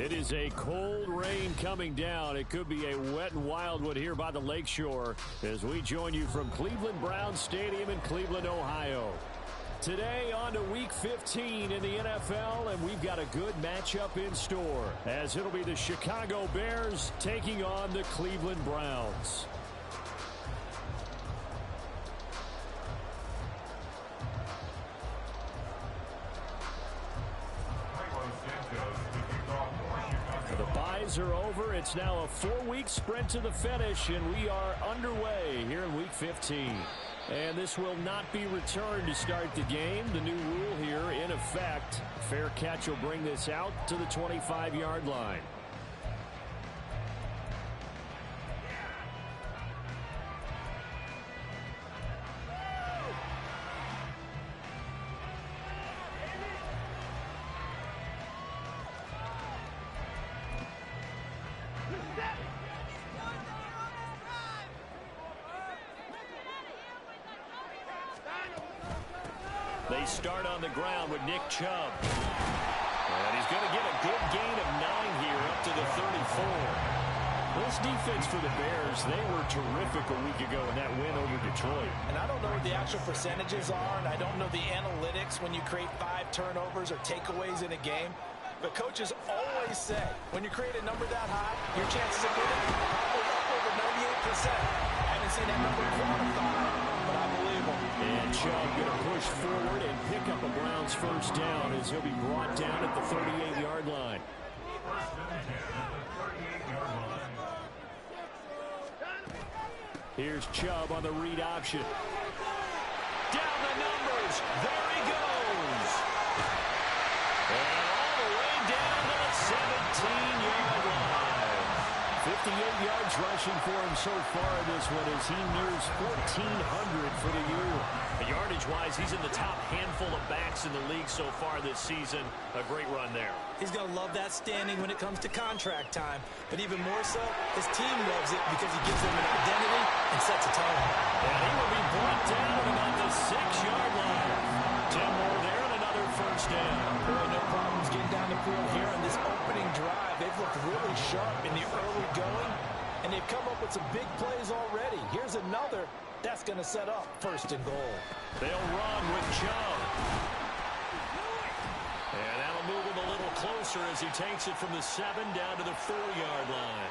It is a cold rain coming down. It could be a wet and wild one here by the lakeshore as we join you from Cleveland Browns Stadium in Cleveland, Ohio. Today on to Week 15 in the NFL, and we've got a good matchup in store as it'll be the Chicago Bears taking on the Cleveland Browns. The byes are over. It's now a 4-week sprint to the finish, and we are underway here in Week 15. And this will not be returned to start the game. The new rule here in effect. Fair catch will bring this out to the 25-yard line. They start on the ground with Nick Chubb. And he's going to get a good gain of 9 here up to the 34. This defense for the Bears, they were terrific a week ago in that win over Detroit. And I don't know what the actual percentages are, and I don't know the analytics when you create 5 turnovers or takeaways in a game. But coaches always say, when you create a number that high, your chances of winning are probably up over 98%. I haven't seen that number quantified, but I believe them. And Chubb going to push forward and pick up a Browns first down as he'll be brought down at the 38-yard line. Here's Chubb on the read option. Down the numbers. There he goes. And all the way down to the 17-yard line. 58 yards rushing for him so far in this one as he nears 1,400 for the year. Yardage-wise, he's in the top handful of backs in the league so far this season. A great run there. He's going to love that standing when it comes to contract time. But even more so, his team loves it because he gives them an identity and sets a tone. And he will be brought down at about the 6-yard line. 10 more there and another first down. Boy, no problems getting down the field here on this opening drive. They've looked really sharp in the early going, and they've come up with some big plays already. Here's another that's going to set up first and goal. They'll run with Chubb. And that'll move him a little closer as he takes it from the 7 down to the 4-yard line.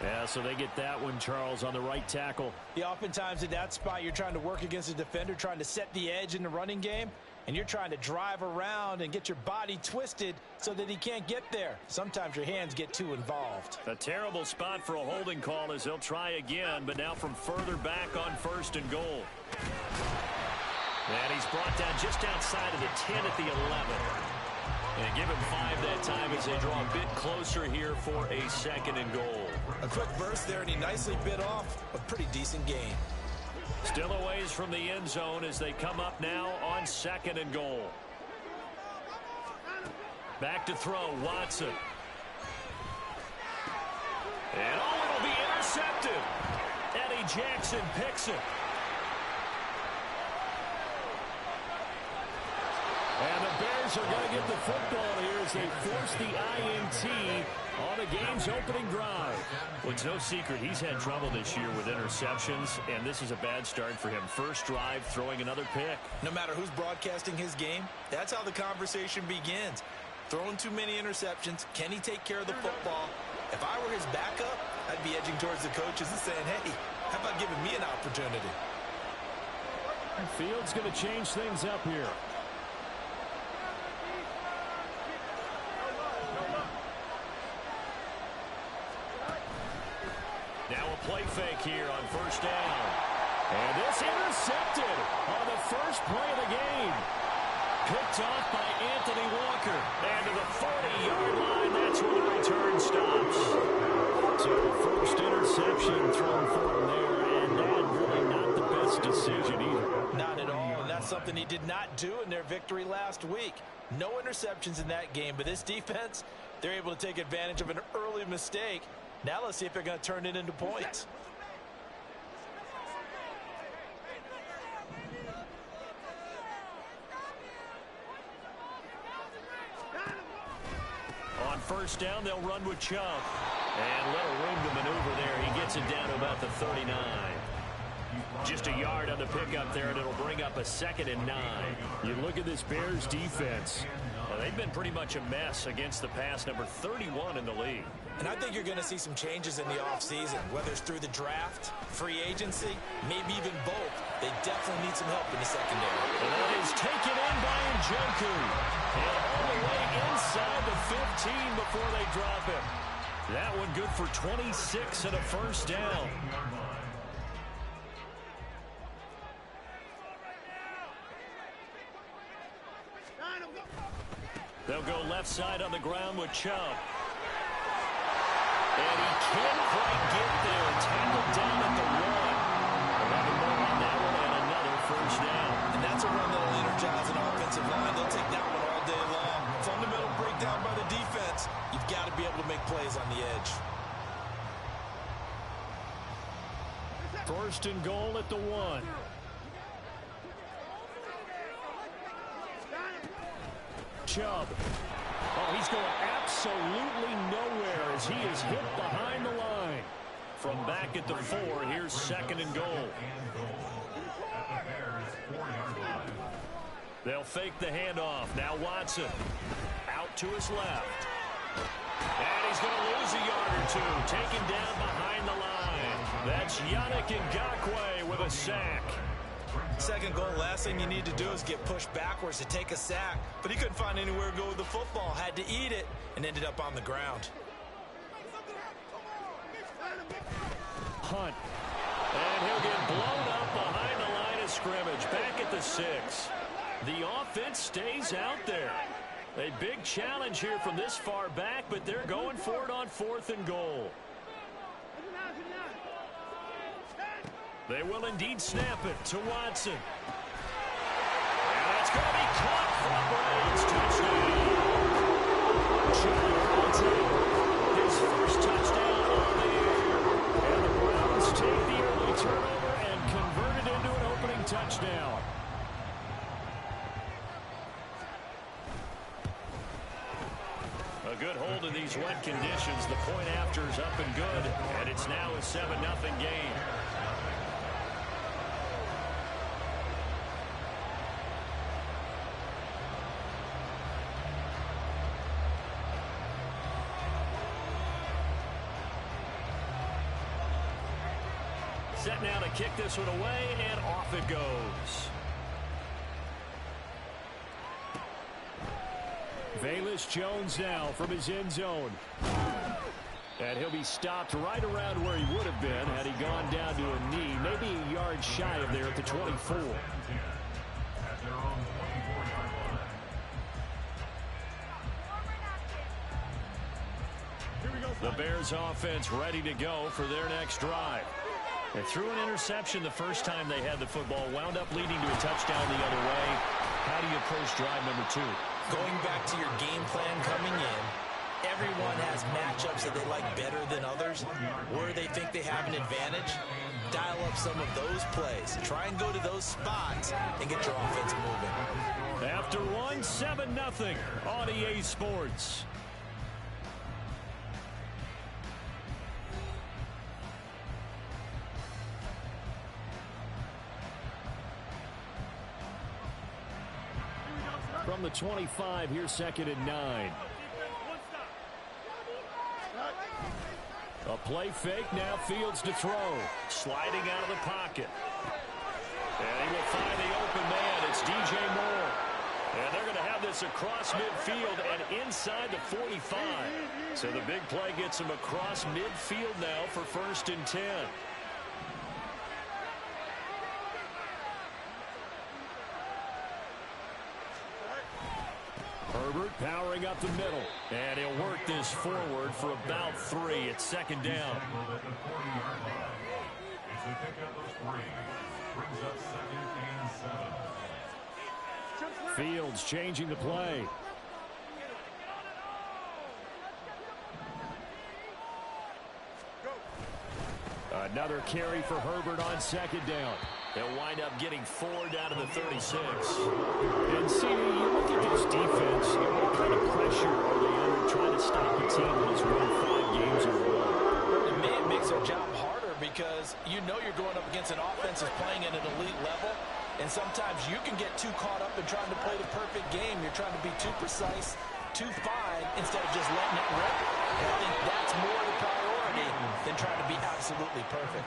Yeah, so they get that one, Charles, on the right tackle. Yeah, oftentimes in that spot, you're trying to work against a defender, trying to set the edge in the running game, and you're trying to drive around and get your body twisted so that he can't get there. Sometimes your hands get too involved. A terrible spot for a holding call as they'll try again, but now from further back on first and goal. And he's brought down just outside of the 10 at the 11. And give him 5 that time as they draw a bit closer here for a second and goal. A quick burst there, and he nicely bit off a pretty decent gain. Still a ways from the end zone as they come up now on second and goal. Back to throw, Watson. And it'll be intercepted. Eddie Jackson picks it. And the Bears are going to get the football here as they force the INT on the game's opening drive. Well, it's no secret he's had trouble this year with interceptions, and this is a bad start for him. First drive, throwing another pick. No matter who's broadcasting his game, that's how the conversation begins. Throwing too many interceptions, can he take care of the football? If I were his backup, I'd be edging towards the coaches and saying, hey, how about giving me an opportunity? Fields going to change things up here. Now a play fake here on first down. And this intercepted on the first play of the game. Picked off by Anthony Walker. And to the 40-yard line, that's where the return stops. So first interception thrown for him there, and that really not the best decision either. Not at all, and that's something he did not do in their victory last week. No interceptions in that game, but this defense, they're able to take advantage of an early mistake. Now let's see if they're going to turn it into points. On first down, they'll run with Chubb. And little room to maneuver there. He gets it down to about the 39. Just a yard on the pickup there, and it'll bring up a 2nd and 9. You look at this Bears defense. They've been pretty much a mess against the pass, number 31 in the league. And I think you're going to see some changes in the offseason, whether it's through the draft, free agency, maybe even both. They definitely need some help in the secondary. And that is taken in by Njoku. And all the way inside the 15 before they drop him. That one good for 26 and a first down. They'll go left side on the ground with Chubb. And he can't quite get there. Tackled down at the 1. 11 more on that one and another first down. And that's a run that'll energize an offensive line. They'll take that one all day long. Fundamental breakdown by the defense. You've got to be able to make plays on the edge. First and goal at the 1. Chubb. Oh, he's going absolutely nowhere as he is hit behind the line. From back at the 4, here's 2nd and goal. They'll fake the handoff. Now Watson out to his left. And he's going to lose a yard or two. Taken down behind the line. That's Yannick Ngakoue with a sack. Second goal, last thing you need to do is get pushed backwards to take a sack. But he couldn't find anywhere to go with the football. Had to eat it and ended up on the ground. Hunt. And he'll get blown up behind the line of scrimmage. Back at the 6. The offense stays out there. A big challenge here from this far back, but they're going for it on 4th and goal. They will indeed snap it to Watson. And that's going to be caught for a Browns touchdown. His first touchdown on the year. And the Browns take the early turnover and convert it into an opening touchdown. A good hold in these wet conditions. The point after is up and good, and it's now a 7-0 game. Set now to kick this one away, and off it goes. Velus Jones now from his end zone. And he'll be stopped right around where he would have been had he gone down to a knee, maybe a yard shy of there at the 24. The Bears offense ready to go for their next drive. They threw an interception the first time they had the football, wound up leading to a touchdown the other way. How do you approach drive number 2? Going back to your game plan coming in, everyone has matchups that they like better than others. Where they think they have an advantage, dial up some of those plays. Try and go to those spots and get your offense moving. After one, 7-0 on EA Sports. From the 25, here's 2nd and 9. A play fake, now Fields to throw. Sliding out of the pocket. And he will find the open man. It's DJ Moore. And they're going to have this across midfield and inside the 45. So the big play gets him across midfield now for 1st and 10. Herbert powering up the middle. And he'll work this forward for about 3. It's 2nd down. Fields changing the play. Another carry for Herbert on 2nd down. They'll wind up getting 4 down to the 36. And see, you look at this defense, what kind of pressure are they under trying to stop And sometimes you can get too caught up in trying to play the perfect game. You're trying to be too precise, too fine, instead of just letting it rip. And I think that's more the priority than trying to be absolutely perfect.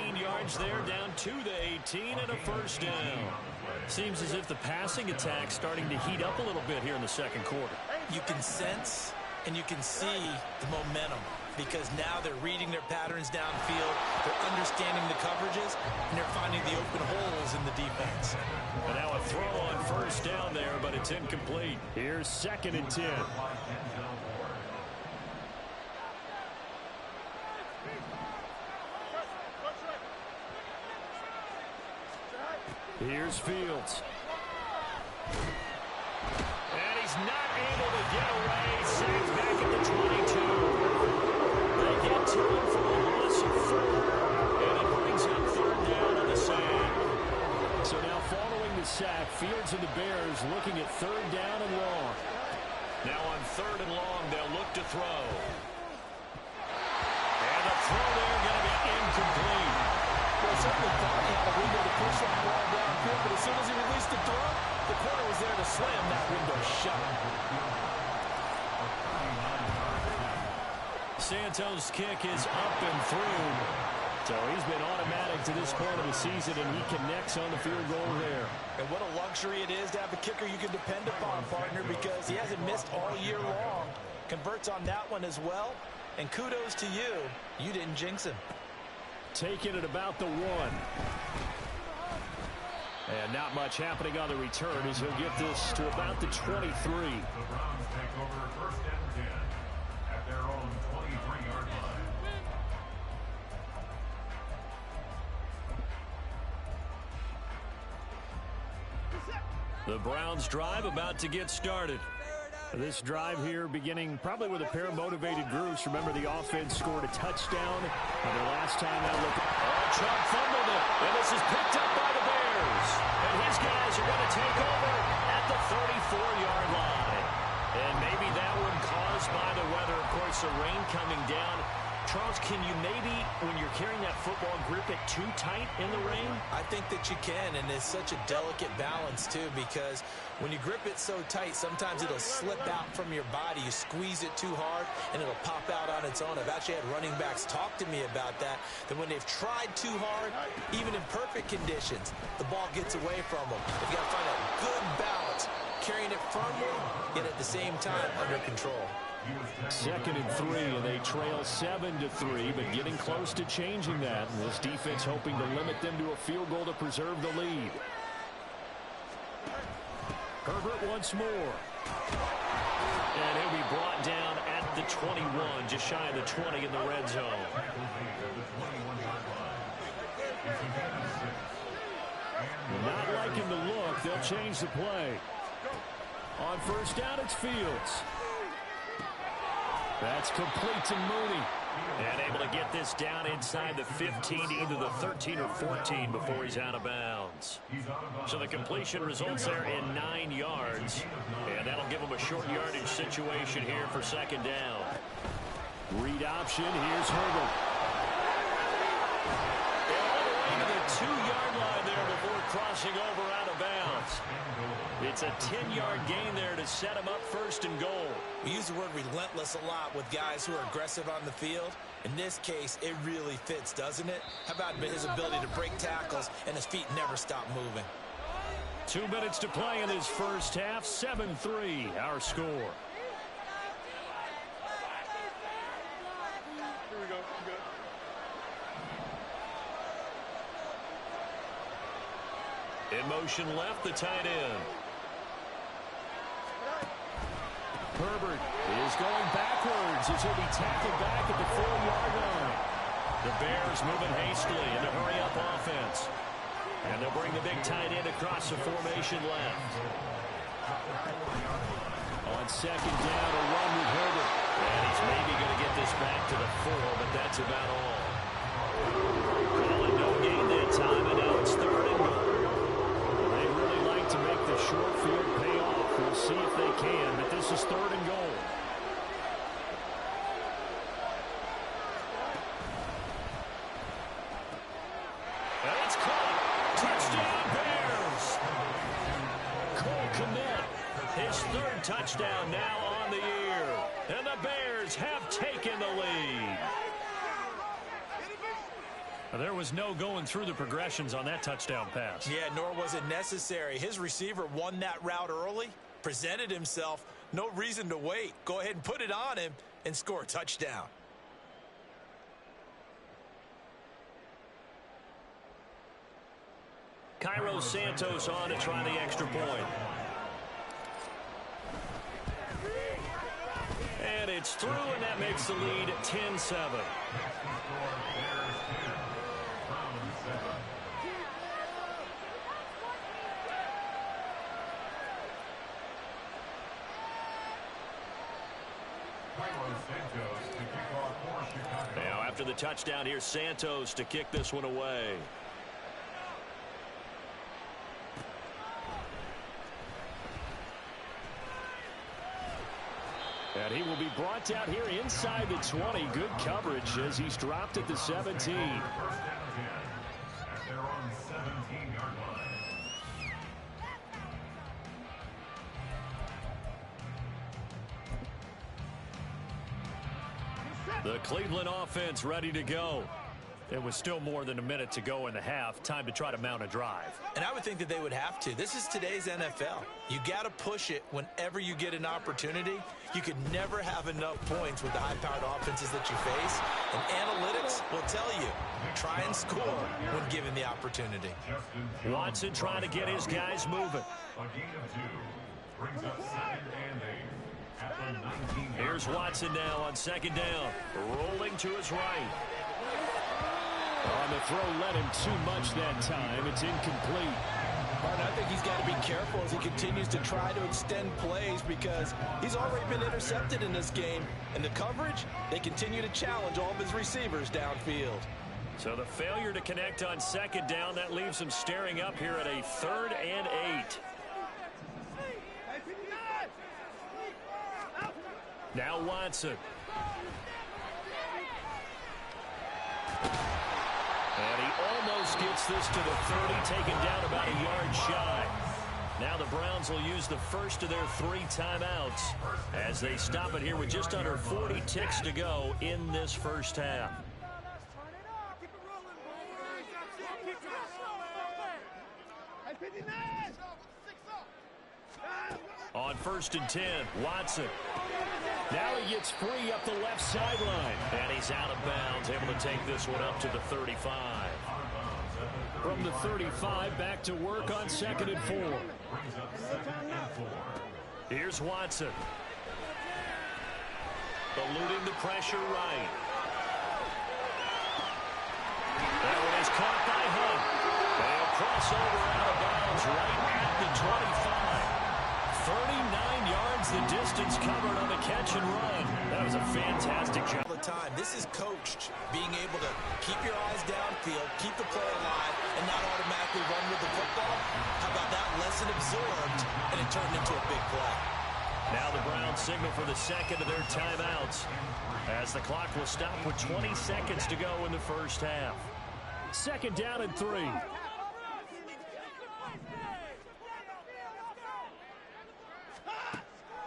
18 yards there, down to the 18, and a first down. Seems as if the passing attack's starting to heat up a little bit here in the second quarter. You can sense and you can see the momentum, because now they're reading their patterns downfield, they're understanding the coverages, and they're finding the open holes in the defense. And now a throw on first down there, but it's incomplete. Here's 2nd and 10. Here's Fields. And he's not able to get away. Sacked back at the 22. They get to him for a loss of 4. And it brings up 3rd down on the sack. So now following the sack, Fields and the Bears looking at 3rd down and long. Now on 3rd and long, they'll look to throw. And the throw there going to be incomplete. Well, certainly thought he had a window to push that ball downfield, but as soon as he released the throw, the corner was there to slam that window shut. Santos' kick is up and through. So he's been automatic to this point of the season, and he connects on the field goal there. And what a luxury it is to have a kicker you can depend upon, partner, because he hasn't missed all year long. Converts on that one as well, and kudos to you. You didn't jinx him. Taking it about the 1. And not much happening on the return as he'll get this to about the 23. The Browns take over 1st and 10 at their own 23-yard line. The Browns drive about to get started. This drive here beginning probably with a pair of motivated groups. Remember, the offense scored a touchdown on their last time out. Chubb fumbled it, and this is picked up by the Bears. And his guys are going to take over at the 34-yard line. And maybe that one caused by the weather. Of course, the rain coming down. Charles, can you maybe, when you're carrying that football, grip it too tight in the rain? I think that you can, and it's such a delicate balance, too, because when you grip it so tight, sometimes it'll slip out from your body. You squeeze it too hard, and it'll pop out on its own. I've actually had running backs talk to me about that when they've tried too hard, even in perfect conditions, the ball gets away from them. You've got to find a good balance, carrying it firmly, yet at the same time under control. 2nd and 3, and they trail 7-3, but getting close to changing that. And this defense hoping to limit them to a field goal to preserve the lead. Herbert once more. And he'll be brought down at the 21, just shy of the 20 in the red zone. Not liking the look. They'll change the play. On 1st down, it's Fields. That's complete to Mooney. And able to get this down inside the 15 to either the 13 or 14 before he's out of bounds. So the completion results there in 9 yards. And that'll give him a short yardage situation here for 2nd down. Read option. Here's Herbert. And all the way to the 2-yard line there before crossing over out of bounds. It's a 10-yard gain there to set him up 1st and goal. We use the word relentless a lot with guys who are aggressive on the field. In this case, it really fits, doesn't it? How about his ability to break tackles and his feet never stop moving? 2 minutes to play in this first half. 7-3, our score. Here we go. In motion left, the tight end. Herbert is going backwards as he'll be tackled back at the 4-yard line. The Bears moving hastily in the hurry-up offense. And they'll bring the big tight end across the formation left. On 2nd down, a run with Herbert. And he's maybe going to get this back to the 4, but that's about all. Calling no gain that time, and now it's 3rd and goal. They really like to make the short field pay off. We'll see if they can, but this is 3rd and goal. And it's caught. Touchdown, Bears. touchdown now on the year. And the Bears have taken the lead. There was no going through the progressions on that touchdown pass. Yeah, nor was it necessary. His receiver won that route early, presented himself. No reason to wait. Go ahead and put it on him and score a touchdown. Cairo Santos on to try the extra point. And it's through, and that makes the lead 10-7. Now after the touchdown, here's Santos to kick this one away. And he will be brought down here inside the 20. Good coverage as he's dropped at the 17. The Cleveland offense ready to go. It was still more than a minute to go in the half. Time to try to mount a drive. And I would think that they would have to. This is today's NFL. You got to push it whenever you get an opportunity. You could never have enough points with the high-powered offenses that you face. And analytics will tell you, try and score when given the opportunity. Watson trying to get his guys moving. A gain of 2 brings up 2nd and 8 at the 19. Here's Watson now on 2nd down. Rolling to his right. On the throw, led him too much that time. It's incomplete. Martin, I think he's got to be careful as he continues to try to extend plays because he's already been intercepted in this game. And the coverage, they continue to challenge all of his receivers downfield. So the failure to connect on 2nd down, that leaves him staring up here at a 3rd and 8. Now Watson. And he almost gets this to the 30, taken down about a yard shy. Now the Browns will use the first of their 3 timeouts as they stop it here with just under 40 ticks to go in this first half. On 1st and 10, Watson. Now he gets free up the left sideline. And he's out of bounds, able to take this one up to the 35. From the 35, back to work on 2nd and 4. Here's Watson. Eluding the pressure right. That one is caught by Hunt. They'll cross over out of bounds right at the 25. 39 yards the distance covered on the catch and run. That was a fantastic job. All the time. This is coached, being able to keep your eyes downfield, keep the play alive, and not automatically run with the football. How about that? Lesson absorbed, and it turned into a big play. Now the Browns signal for the 2nd of their timeouts as the clock will stop with 20 seconds to go in the first half. 2nd down and 3.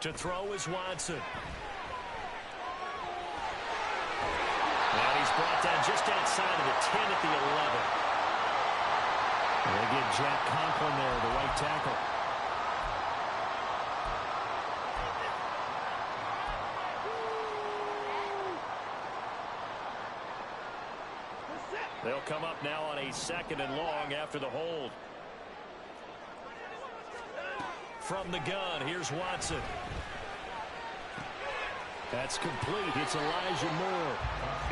To throw is Watson. And he's brought down just outside of the 10 at the 11. And they get Jack Conklin there, the right tackle. They'll come up now on a 2nd and long after the hold. From the gun, here's Watson. That's complete. It's Elijah Moore.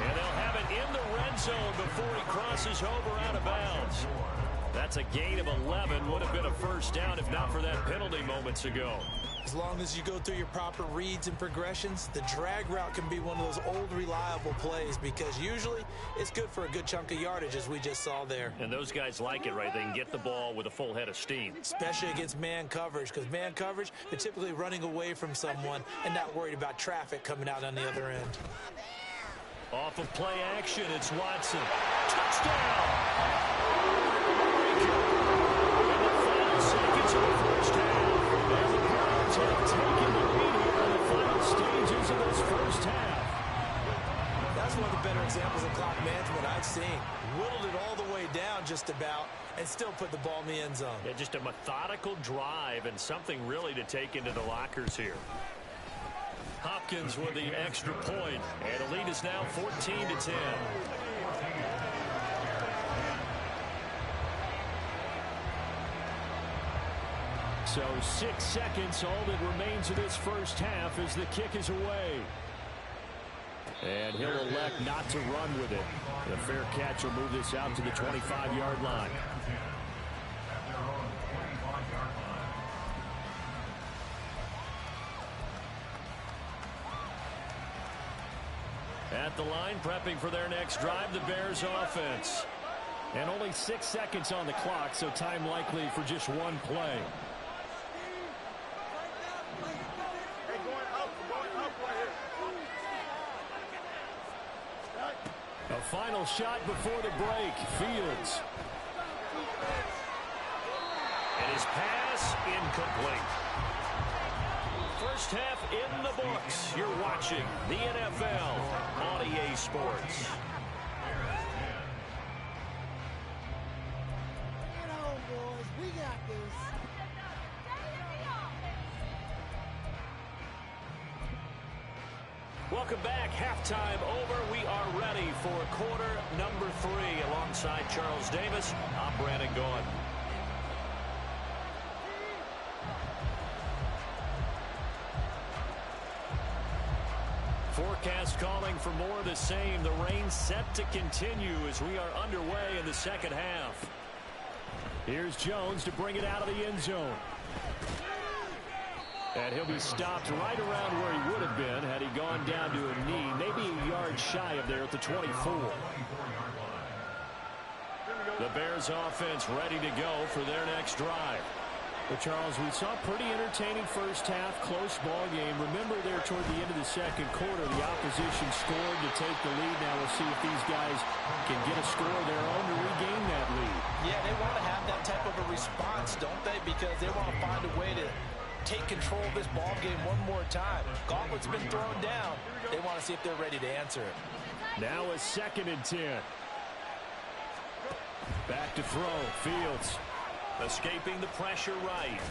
And they'll have it in the red zone before he crosses over out of bounds. That's a gain of 11. Would have been a first down if not for that penalty moments ago. As long as you go through your proper reads and progressions, the drag route can be one of those old reliable plays because usually it's good for a good chunk of yardage as we just saw there. And those guys like it, right? They can get the ball with a full head of steam. Especially against man coverage because man coverage, they're typically running away from someone and not worried about traffic coming out on the other end. Off of play action, it's Watson. Touchdown! In the final seconds of the first half, and the Browns have taken the lead. examples of clock management I've seen. Whittled it all the way down just about and still put the ball in the end zone. Yeah, just a methodical drive and something really to take into the lockers here. Hopkins with the extra point, and the lead is now 14-10. So 6 seconds, all that remains of this first half as the kick is away. And he'll elect not to run with it. The fair catch will move this out to the 25-yard line. At the line, prepping for their next drive, the Bears offense. And only 6 seconds on the clock, so time likely for just one play. A final shot before the break. Fields. And his pass incomplete. First half in the books. You're watching the NFL on EA Sports. Get on, boys. We got this. Welcome back. Halftime over. We are ready for quarter number 3. Alongside Charles Davis, I'm Brandon Gaudin. Forecast calling for more of the same. The rain set to continue as we are underway in the second half. Here's Jones to bring it out of the end zone. And he'll be stopped right around where he would have been had he gone down to a knee, maybe a yard shy of there at the 24. The Bears offense ready to go for their next drive. Well, Charles, we saw a pretty entertaining first half, close ball game. Remember there toward the end of the second quarter, the opposition scored to take the lead. Now we'll see if these guys can get a score of their own to regain that lead. Yeah, they want to have that type of a response, don't they? Because they want to find a way to take control of this ball game one more time. Gauntlet's been thrown down. They want to see if they're ready to answer it. Now a 2nd and 10. Back to throw. Fields escaping the pressure right.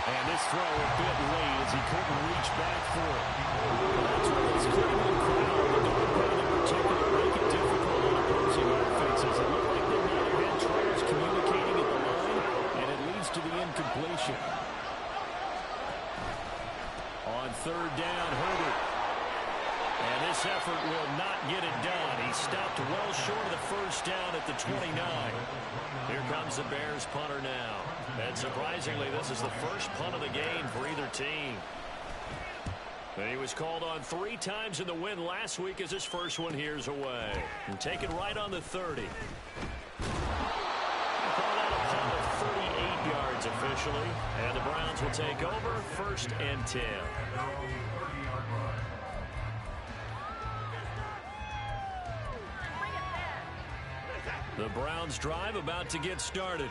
And this throw a bit late as he couldn't reach back for it. That's where this Cleveland crowd, the dog pound in particular, make it difficult on opposing offenses. It looked like they might have had troubles communicating at the line, and it leads to the incompletion. On 3rd down, Herbert. And this effort will not get it done. He stopped well short of the first down at the 29. Here comes the Bears punter now. And surprisingly, this is the first punt of the game for either team. And he was called on 3 times in the win last week as his first one here's away. And taken right on the 30. Called out a punt of 38 yards officially. And the Browns will take over 1st and 10. The Browns drive about to get started.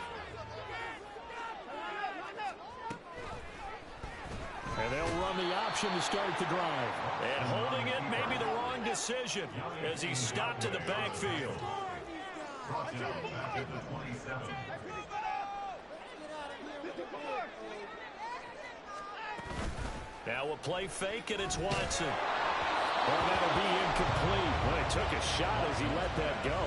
And they'll run the option to start the drive. And holding it may be the wrong decision as he's stopped in the backfield. Now a play fake, and it's Watson. Well, that'll be incomplete. Well, he took a shot as he let that go.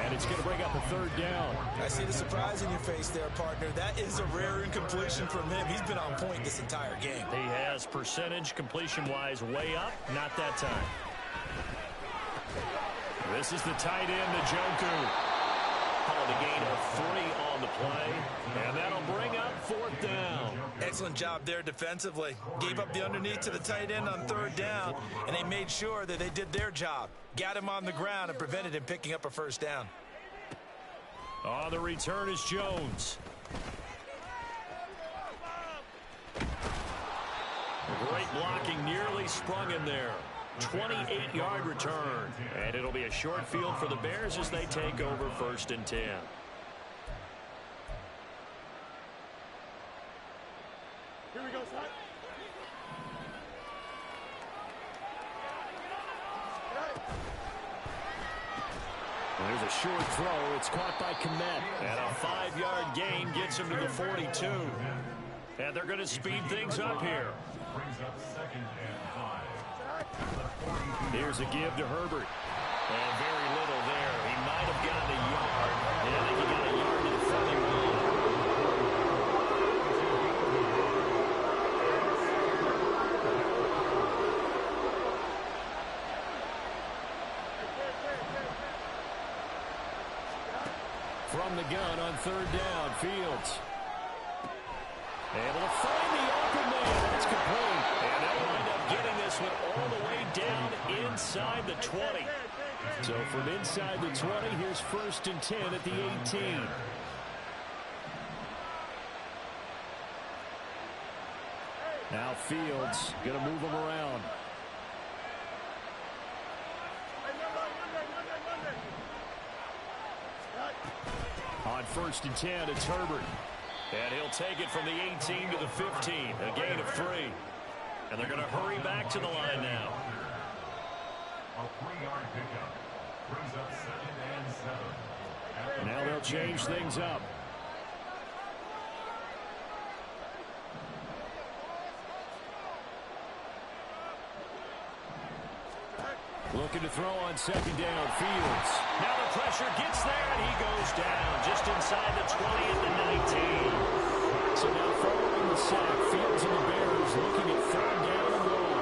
And it's going to bring up a 3rd down. I see the surprise in your face there, partner. That is a rare incompletion from him. He's been on point this entire game. He has percentage completion-wise way up. Not that time. This is the tight end, Njoku. Called a gain of 3 on the play. And that'll bring up 4th down. Excellent job there defensively. Gave up the underneath to the tight end on 3rd down, and they made sure that they did their job. Got him on the ground and prevented him picking up a 1st down. On the return is Jones. Great blocking, nearly sprung in there. 28-yard return. And it'll be a short field for the Bears as they take over 1st and 10. Here we go, son. There's a short throw. It's caught by Komet. And a 5-yard gain gets him to the 42. And they're going to speed things up here. Brings up 2nd and 5. Here's a give to Herbert. And very little there. He might have gotten a yard. And I think he got a yard to the 41. From the gun on 3rd down, Fields. Able to find the open man. That's complete. And they'll wind up getting this one all the way down inside the 20. So from inside the 20, here's 1st and 10 at the 18. Now Fields going to move him around. On 1st and 10, it's Herbert. And he'll take it from the 18 to the 15. A gain of 3. And they're going to hurry back to the line now. A 3-yard pickup. Brings up 2nd and 7. Now they'll change things up. Looking to throw on 2nd down, Fields. Now the pressure gets there, and he goes down just inside the 20 at the 19. So now following the sack, Fields and the Bears looking at 3rd down and long.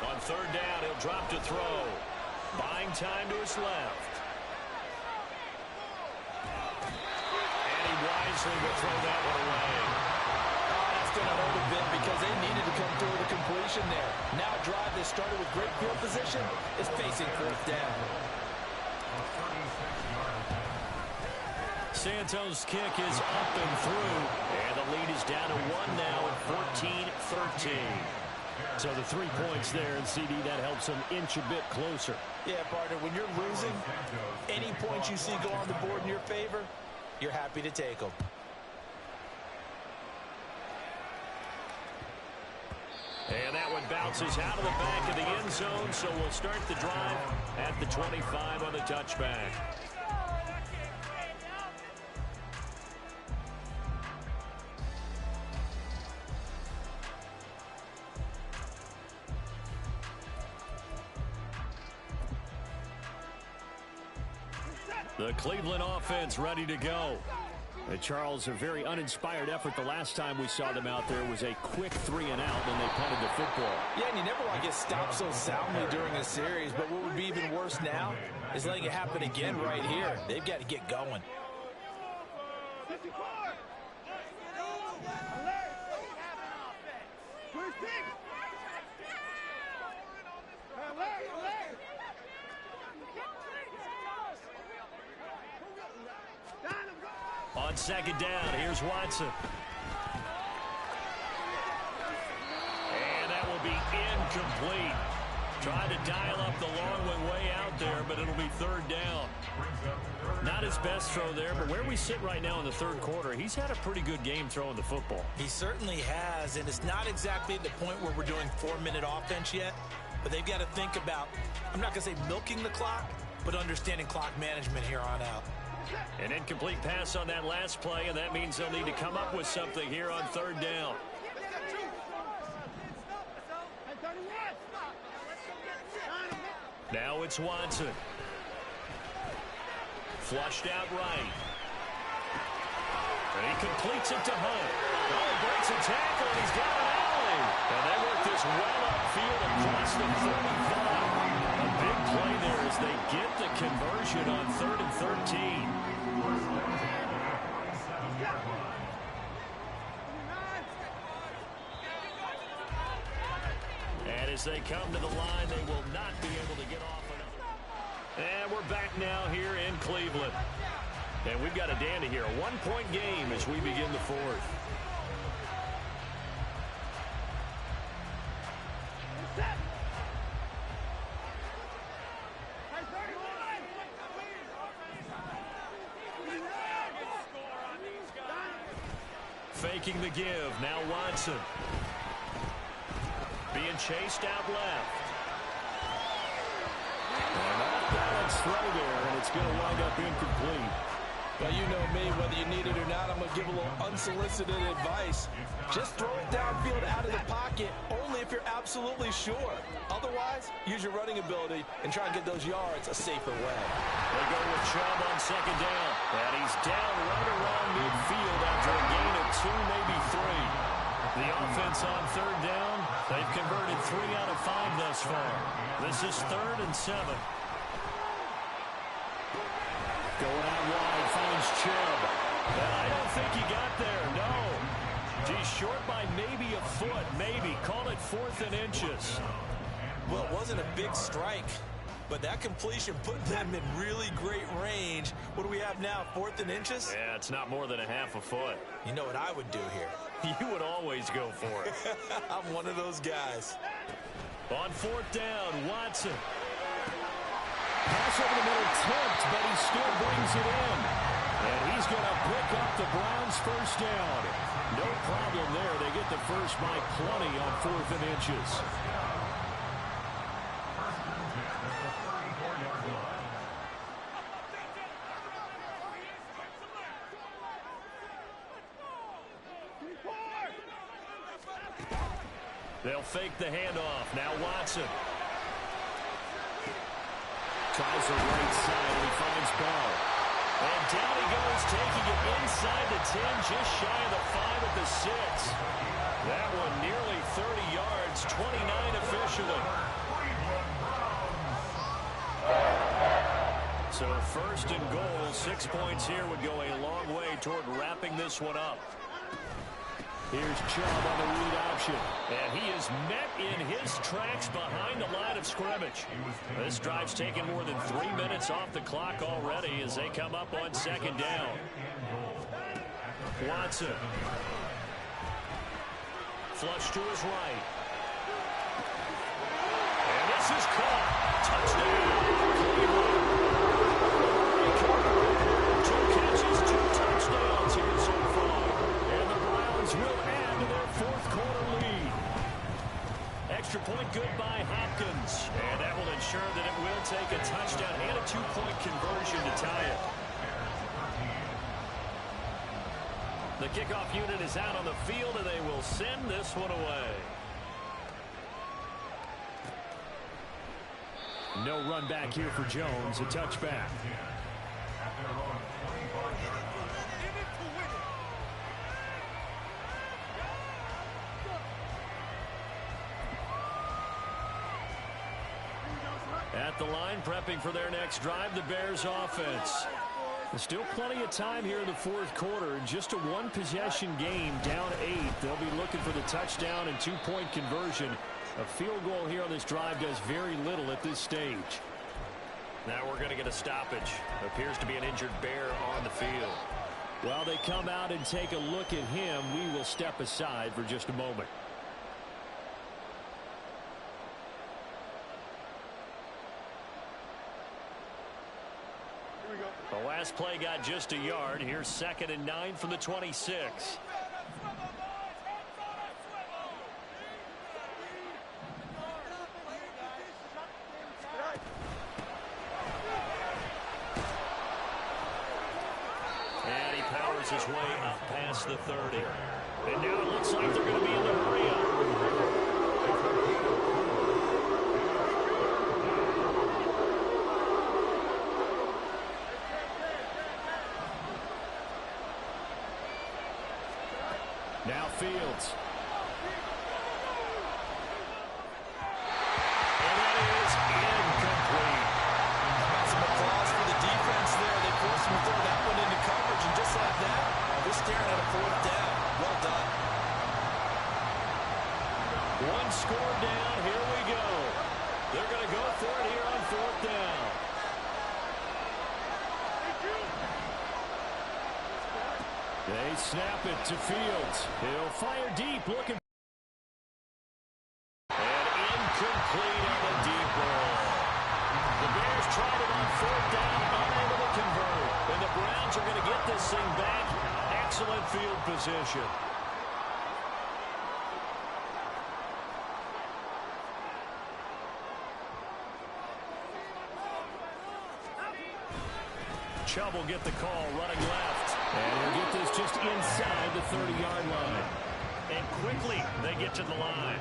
On 3rd down, he'll drop to throw. Buying time to his left. And he wisely will throw that one away. Oh, that's going to hurt a bit because they needed to come through with a completion there. Now a drive that started with great field position is facing 4th down. Santos' kick is up and through. And the lead is down to 1 now at 14-13. So the 3 points there, and CD, that helps them inch a bit closer. Yeah, partner, when you're losing, any points you see go on the board in your favor, you're happy to take them. And that one bounces out of the back of the end zone, so we'll start the drive at the 25 on the touchback. The Cleveland offense ready to go. And Charles, a very uninspired effort. The last time we saw them out there was a quick 3 and out when they punted the football. Yeah, and you never want to get stopped so soundly during a series, but what would be even worse now is letting it happen again right here. They've got to get going. On 2nd down, here's Watson. And that will be incomplete. Trying to dial up the long one way out there, but it'll be 3rd down. Not his best throw there, but where we sit right now in the 3rd quarter, he's had a pretty good game throwing the football. He certainly has, and it's not exactly at the point where we're doing 4-minute offense yet, but they've got to think about, I'm not going to say milking the clock, but understanding clock management here on out. An incomplete pass on that last play, and that means they'll need to come up with something here on 3rd down. Now it's Watson. Flushed out right. And he completes it to Hunt. Oh, he breaks a tackle, and he's got an alley. And they work this well upfield across the 35. A big play there as they get the conversion on 3rd and 13. And as they come to the line, they will not be able to get off another. And we're back now here in Cleveland. And we've got a dandy here, a 1-point game as we begin the 4th. taking the give. Now Watson. Being chased out left. An off-balance throw there, and it's going to wind up incomplete. Well, you know me, whether you need it or not, I'm going to give a little unsolicited advice. Just throw it downfield out of the pocket, only if you're absolutely sure. Otherwise, use your running ability and try and get those yards a safer way. They go with Chubb on second down. And he's down right around midfield after a gain of 2, maybe 3. The offense on third down, they've converted 3 out of 5 thus far. This is 3rd and 7. Going out wide, finds Chubb. And I don't think he got there, no. He's short by maybe a foot, maybe. Call it 4th and inches. Well, it wasn't a big strike, but that completion put them in really great range. What do we have now, 4th and inches? Yeah, it's not more than a half a foot. You know what I would do here? You would always go for it. I'm one of those guys. On 4th down, Watson. Pass over the middle tipped, but he still brings it in. And he's going to pick up the Browns' first down. No problem there. They get the first by plenty on 4th and inches. They'll fake the handoff. Now Watson. Tries the right side, and he finds Bell. And down he goes, taking it inside the 10, just shy of the 5 at the 6. That one nearly 30 yards, 29 officially. So 1st and goal, 6 points here would go a long way toward wrapping this one up. Here's Chubb on the read option. And he is met in his tracks behind the line of scrimmage. This drive's taken more than 3 minutes off the clock already as they come up on second down. Watson. Flush to his right. And this is caught. Touchdown, Cleveland. 2 catches, 2 touchdowns here so far. And the Browns will add to their 4th quarter lead. Extra point good by Hopkins. And that will ensure that it will take a touchdown and a 2-point conversion to tie it. The kickoff unit is out on the field, and they will send this one away. No run back here for Jones. A touchback. At the line, prepping for their next drive, the Bears offense. There's still plenty of time here in the 4th quarter. Just a 1-possession game, down 8. They'll be looking for the touchdown and 2-point conversion. A field goal here on this drive does very little at this stage. Now we're going to get a stoppage. Appears to be an injured Bear on the field. While they come out and take a look at him, we will step aside for just a moment. The last play got just a yard. Here's 2nd and 9 from the 26. And he powers his way up past the 30. And now it looks like they're going to be in the hurry up. Now Fields. And that is incomplete. Some applause for the defense there. They forced him to throw that one into coverage, and just like that, they're staring at a 4th down. Well done. 1 score down. Here we go. They're going to go for it here on 4th down. They snap it to Fields. He'll fire deep, looking. And incomplete on the deep ball. The Bears tried it on 4th down, unable to convert. And the Browns are going to get this thing back. Excellent field position. Chubb will get the call running left. And he'll get this just inside the 30-yard line. And quickly they get to the line.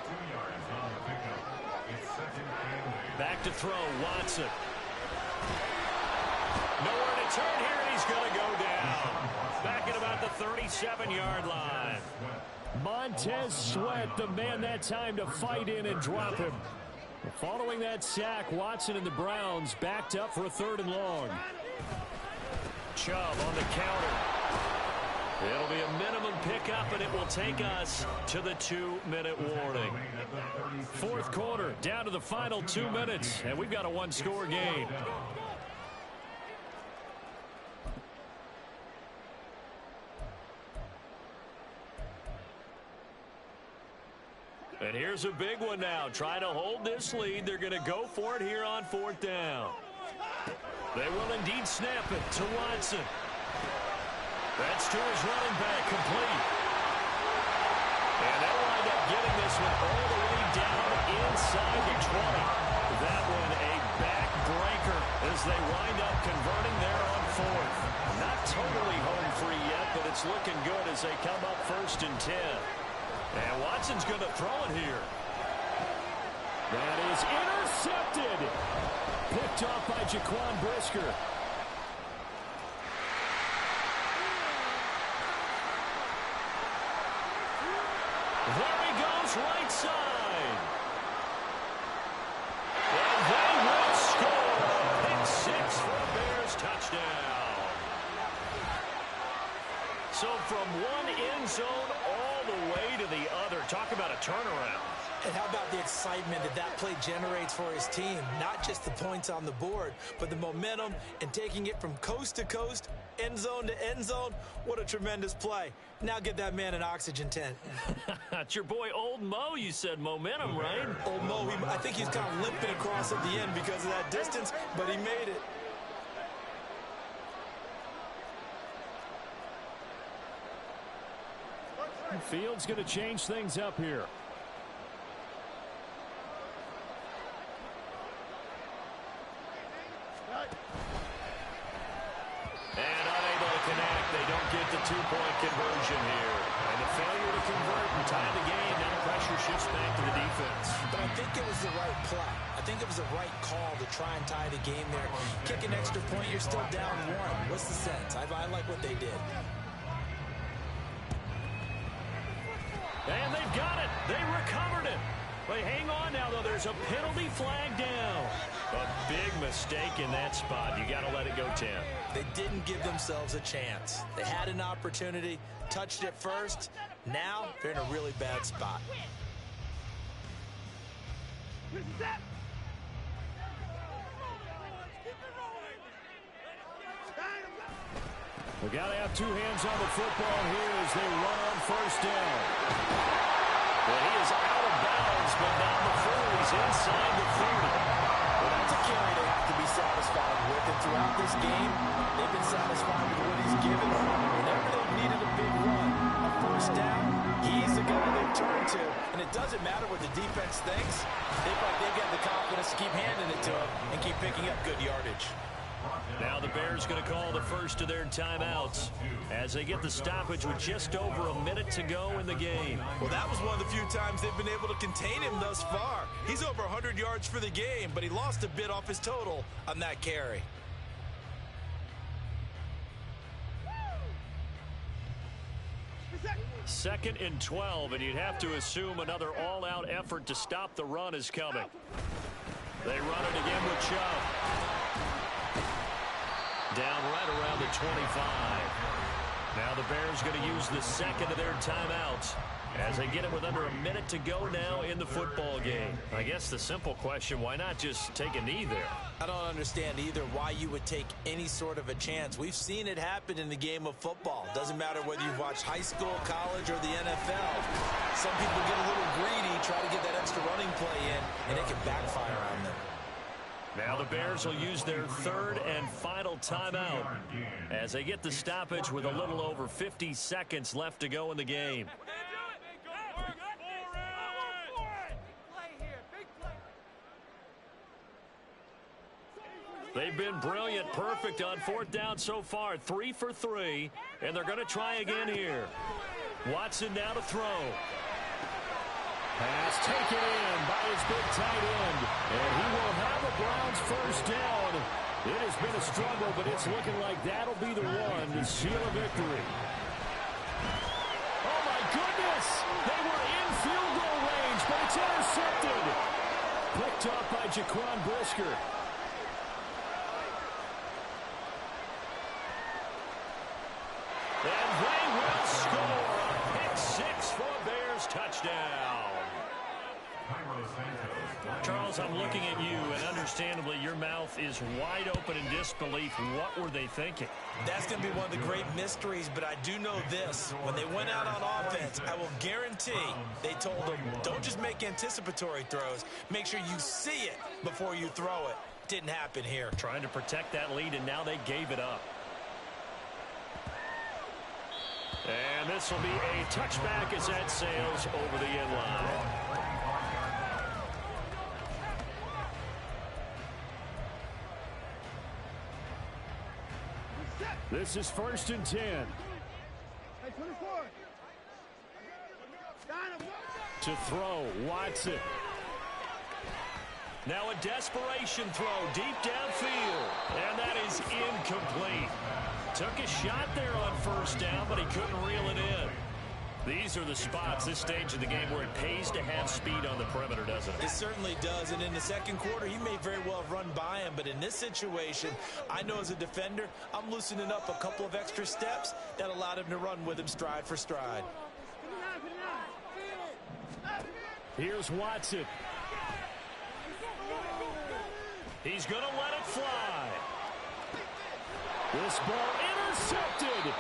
2 yards on the pickup. It's 2nd and 8. Back to throw, Watson. Nowhere to turn here, and he's going to go down. Back at about the 37-yard line. Montez Sweat, the man that time to fight in and drop him. Following that sack, Watson and the Browns backed up for a 3rd and long. Chubb on the counter. It'll be a minimum pickup, and it will take us to the 2-minute warning. 4th quarter, down to the final 2 minutes, and we've got a 1-score game. And here's a big one now. Trying to hold this lead. They're going to go for it here on 4th down. They will indeed snap it to Watson. That's to his running back, complete. And they'll wind up getting this one all the way down inside the 20. That one a backbreaker as they wind up converting there on 4th. Not totally home free yet, but it's looking good as they come up 1st and 10. And Watson's going to throw it here. That is intercepted. Picked off by Jaquan Brisker. There he goes, right side. And they will score. Pick 6 for a Bears touchdown. So from one end zone all the way to the other. Talk about a turnaround. And how about the excitement that that play generates for his team? Not just the points on the board, but the momentum and taking it from coast to coast, end zone to end zone. What a tremendous play. Now get that man an oxygen tent. It's your boy Old Mo, you said. Momentum, right? Old Mo, I think he's kind of limping across at the end because of that distance, but he made it. Fields going to change things up here. And unable to connect. They don't get the 2-point conversion here. And the failure to convert and tie the game. Now the pressure shifts back to the defense. But I think it was the right play. I think it was the right call to try and tie the game there. Kick an extra point, you're still down 1. What's the sense? I like what they did. And they've got it. They recovered it. But hang on now, though. There's a penalty flag down. A big mistake in that spot. You got to let it go 10. They didn't give themselves a chance. They had an opportunity, touched it first. Now they're in a really bad spot. We got to have 2 hands on the football here as they run on 1st down. Well, he is out of bounds, but now before he's inside the 30. Well, that's a carry they have to be satisfied with. And throughout this game, they've been satisfied with what he's given them. Whenever they've needed a big run, a 1st down, he's the guy they've turned to. And it doesn't matter what the defense thinks. They've got the confidence to keep handing it to him and keep picking up good yardage. Now the Bears going to call the first of their timeouts as they get the stoppage with just over a minute to go in the game. Well, that was one of the few times they've been able to contain him thus far. He's over 100 yards for the game, but he lost a bit off his total on that carry. Second and 12, and you'd have to assume another all-out effort to stop the run is coming. They run it again with Chubb. Down right around the 25. Now the Bears going to use the second of their timeouts as they get it with under a minute to go now in the football game. I guess the simple question, why not just take a knee there? I don't understand either why you would take any sort of a chance. We've seen it happen in the game of football. Doesn't matter whether you've watched high school, college, or the NFL. Some people get a little greedy, try to get that extra running play in, and it can backfire on them. Now the Bears will use their 3rd and final timeout as they get the stoppage with a little over 50 seconds left to go in the game. They've been brilliant, perfect on fourth down so far. 3 for 3, and they're going to try again here. Watson now to throw. Pass taken in by his big tight end. And he will have the Browns first down. It has been a struggle, but it's looking like that'll be the one to seal a victory. Oh, my goodness! They were in field goal range, but it's intercepted. Picked up by Jaquan Brisker. And they will score a pick six for a Bears touchdown. Charles, I'm looking at you, and understandably, your mouth is wide open in disbelief. What were they thinking? That's going to be one of the great mysteries, but I do know this. When they went out on offense, I will guarantee they told them, don't just make anticipatory throws. Make sure you see it before you throw it. Didn't happen here. Trying to protect that lead, and now they gave it up. And this will be a touchback as that sails over the end line. This is 1st and 10. To throw, Watson. Now a desperation throw deep downfield. And that is incomplete. Took a shot there on first down, but he couldn't reel it in. These are the spots, this stage of the game, where it pays to have speed on the perimeter, doesn't it? It certainly does, and in the second quarter, he may very well have run by him, but in this situation, I know as a defender, I'm loosening up a couple of extra steps that allowed him to run with him stride for stride. Here's Watson. He's going to let it fly. This ball intercepted.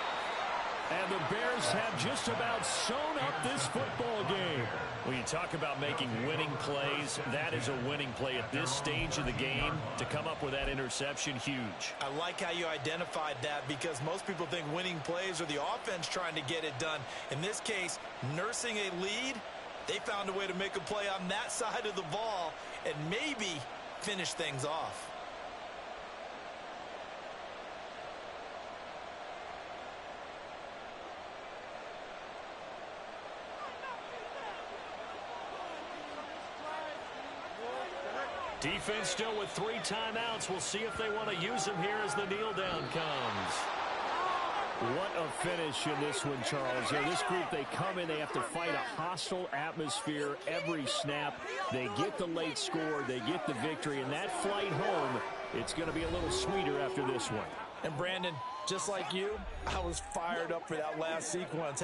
And the Bears have just about sewn up this football game. When you talk about making winning plays, that is a winning play at this stage of the game. To come up with that interception, huge. I like how you identified that, because most people think winning plays are the offense trying to get it done. In this case, nursing a lead, they found a way to make a play on that side of the ball and maybe finish things off. Defense still with 3 timeouts. We'll see if they want to use them here as the kneel down comes. What a finish in this one, Charles. You know, this group, they come in, they have to fight a hostile atmosphere every snap. They get the late score, they get the victory, and that flight home, it's going to be a little sweeter after this one. And Brandon, just like you, I was fired up for that last sequence.